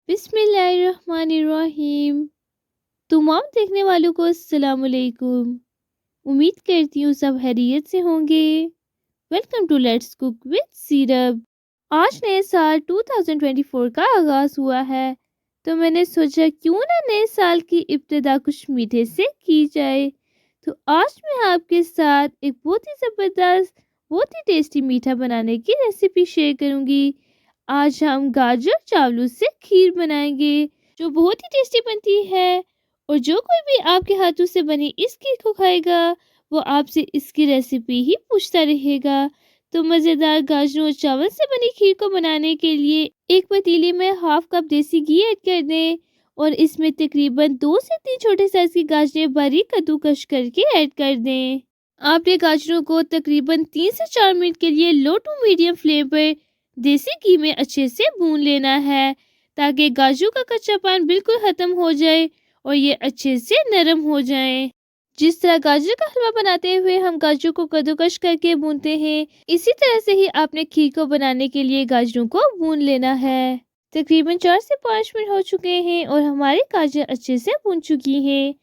बिस्मिल्लाहिर्रहमानिर्रहीम। तमाम देखने वालों को अस्सलाम वालेकुम। उम्मीद करती हूँ सब खैरियत से होंगे। Welcome to let's cook with Sirab. आज नए साल 2024 का आगाज हुआ है, तो मैंने सोचा क्यों ना नए साल की इब्तिदा कुछ मीठे से की जाए। तो आज मैं आपके साथ एक बहुत ही ज़बरदस्त, बहुत ही टेस्टी मीठा बनाने की रेसिपी शेयर करूंगी। आज हम गाजर चावलों से खीर बनाएंगे, जो बहुत ही टेस्टी बनती है। और जो कोई भी आपके हाथों से बनी इस खीर को खाएगा, वो आपसे इसकी रेसिपी ही पूछता रहेगा। तो मज़ेदार गाजरों और चावल से बनी खीर को बनाने के लिए एक पतीली में हाफ कप देसी घी ऐड कर दें और इसमें तकरीबन 2 से 3 छोटे साइज की गाजरें बारीक कद्दूकस करके ऐड कर दें। आपने गाजरों को तकरीबन 3 से 4 मिनट के लिए लो टू मीडियम फ्लेम पर देसी घी में अच्छे से भून लेना है, ताकि गाजरों का कच्चापन बिल्कुल ख़त्म हो जाए और ये अच्छे से नरम हो जाए। जिस तरह गाजर का हलवा बनाते हुए हम गाजरों को कद्दूकस करके भूनते हैं, इसी तरह से ही आपने खीर को बनाने के लिए गाजरों को भून लेना है। तकरीबन 4 से 5 मिनट हो चुके हैं और हमारी गाजर अच्छे से भून चुकी हैं।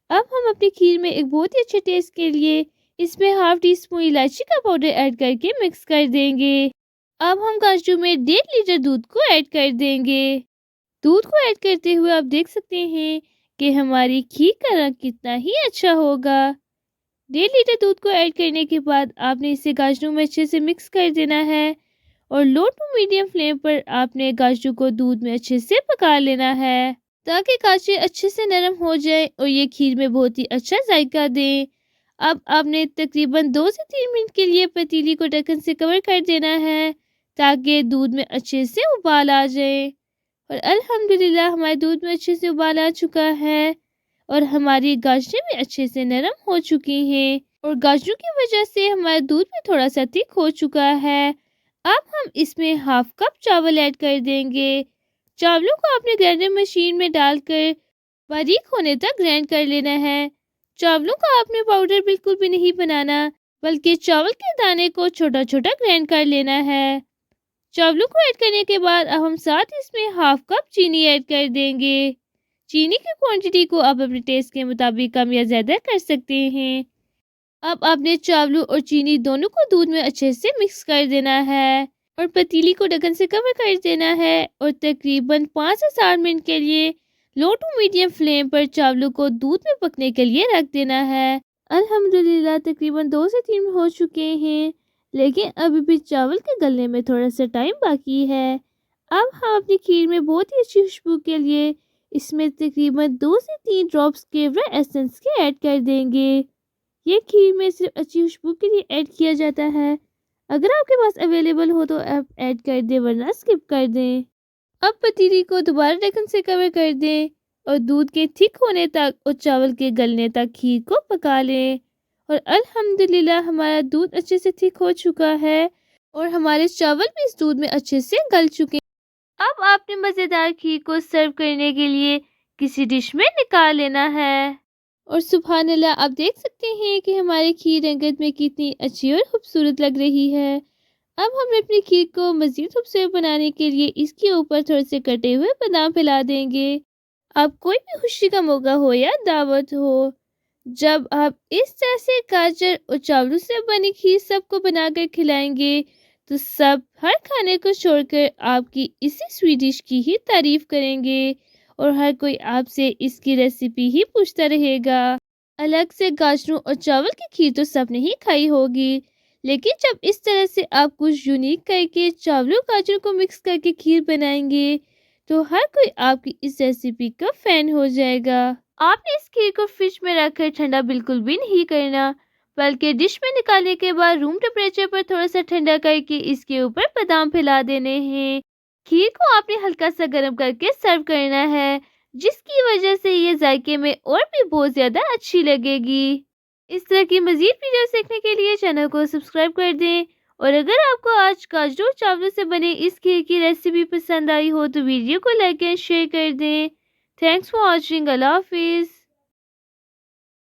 अब हम अपनी खीर में एक बहुत ही अच्छे टेस्ट के लिए इसमें हाफ टी स्पून इलायची का पाउडर ऐड करके मिक्स कर देंगे। अब हम गाजरों में 1.5 लीटर दूध को ऐड कर देंगे। दूध को ऐड करते हुए आप देख सकते हैं कि हमारी खीर का रंग कितना ही अच्छा होगा। 1.5 लीटर दूध को ऐड करने के बाद आपने इसे गाजरों में अच्छे से मिक्स कर देना है और लो टू मीडियम फ्लेम पर आपने गाजरों को दूध में अच्छे से पका लेना है, ताकि गाजरें अच्छे से नरम हो जाए और ये खीर में बहुत ही अच्छा जायका दें। अब आपने तकरीबन 2 से 3 मिनट के लिए पतीली को ढक्कन से कवर कर देना है, ताकि दूध में अच्छे से उबाल आ जाए। और अल्हम्दुलिल्लाह हमारे दूध में अच्छे से उबाल आ चुका है और हमारी गाजरें भी अच्छे से नरम हो चुकी हैं और गाजरों की वजह से हमारा दूध भी थोड़ा सा थिक हो चुका है। अब हम इसमें हाफ कप चावल ऐड कर देंगे। चावलों को आपने ग्राइंडर मशीन में डालकर बारीक होने तक ग्राइंड कर लेना है। चावलों का आपने पाउडर बिल्कुल भी नहीं बनाना, बल्कि चावल के दाने को छोटा छोटा ग्राइंड कर लेना है। चावलों को ऐड करने के बाद अब हम साथ इसमें हाफ कप चीनी ऐड कर देंगे। चीनी की क्वांटिटी को आप अपने टेस्ट के मुताबिक कम या ज़्यादा कर सकते हैं। अब आपने चावलों और चीनी दोनों को दूध में अच्छे से मिक्स कर देना है और पतीली को ढक्कन से कवर कर देना है और तकरीबन 5 से 7 मिनट के लिए लो टू मीडियम फ्लेम पर चावलों को दूध में पकने के लिए रख देना है। अल्हम्दुलिल्लाह तकरीबन 2 से 3 हो चुके हैं, लेकिन अभी भी चावल के गलने में थोड़ा सा टाइम बाकी है। अब हम अपनी खीर में बहुत ही अच्छी खुशबू के लिए इसमें तकरीबन 2 से 3 ड्रॉप्स केवड़ा एसेंस के ऐड कर देंगे। ये खीर में सिर्फ अच्छी खुशबू के लिए ऐड किया जाता है। अगर आपके पास अवेलेबल हो तो आप ऐड कर दें, वरना स्किप कर दें। अब पतीली को दोबारा ढक्कन से कवर कर दें और दूध के थिक होने तक और चावल के गलने तक खीर को पका लें। और अल्हम्दुलिल्लाह हमारा दूध अच्छे से थिक हो चुका है और हमारे चावल भी इस दूध में अच्छे से गल चुके हैं। अब आपने मज़ेदार खीर को सर्व करने के लिए किसी डिश में निकाल लेना है। और सुभान अल्लाह, आप देख सकते हैं कि हमारी खीर रंगत में कितनी अच्छी और खूबसूरत लग रही है। अब हम अपनी खीर को मज़ीद खूबसूरत बनाने के लिए इसके ऊपर थोड़े से कटे हुए बादाम फैला देंगे। अब कोई भी खुशी का मौका हो या दावत हो, जब आप इस तरह से गाजर और चावलों से बनी खीर सबको बनाकर खिलाएंगे, तो सब हर खाने को छोड़कर आपकी इसी स्वीट डिश की ही तारीफ करेंगे और हर कोई आपसे इसकी रेसिपी ही पूछता रहेगा। अलग से गाजरों और चावल की खीर तो सबने ही खाई होगी, लेकिन जब इस तरह से आप कुछ यूनिक करके चावलों गाजरों को मिक्स करके खीर बनाएंगे, तो हर कोई आपकी इस रेसिपी का फैन हो जाएगा। आपने इस खीर को फ्रिज में रखकर ठंडा बिल्कुल भी नहीं करना, बल्कि डिश में निकालने के बाद रूम टेम्परेचर पर थोड़ा सा ठंडा करके इसके ऊपर बादाम फैला देने हैं। खीर को आपने हल्का सा गर्म करके सर्व करना है, जिसकी वजह से ये जायके में और भी बहुत ज़्यादा अच्छी लगेगी। इस तरह की मज़ीद वीडियो देखने के लिए चैनल को सब्सक्राइब कर दें। और अगर आपको आज गाजरों चावलों से बने इस खीर की रेसिपी पसंद आई हो तो वीडियो को लाइक एंड शेयर कर दें। Thanks for watching. अल्लाह हाफिज़।